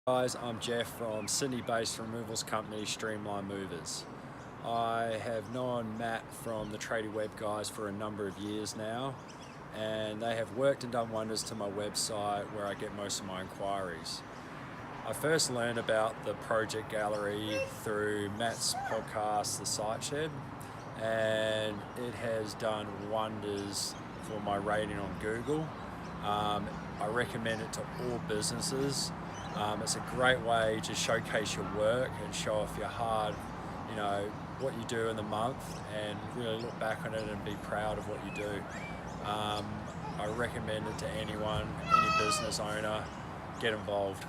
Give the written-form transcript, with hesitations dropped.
Guys, I'm Geoff from Sydney-based removals company Streamline Movers. I have known Matt from the Tradie web guys for a number of years now, and they have worked and done wonders to my website where I get most of my inquiries. I first learned about the project gallery through Matt's podcast, The Site Shed, and it has done wonders for my rating on Google. I recommend it to all businesses. It's a great way to showcase your work and show off your hard, what you do in the month, and really look back on it and be proud of what you do. I recommend it to anyone, any business owner. Get involved.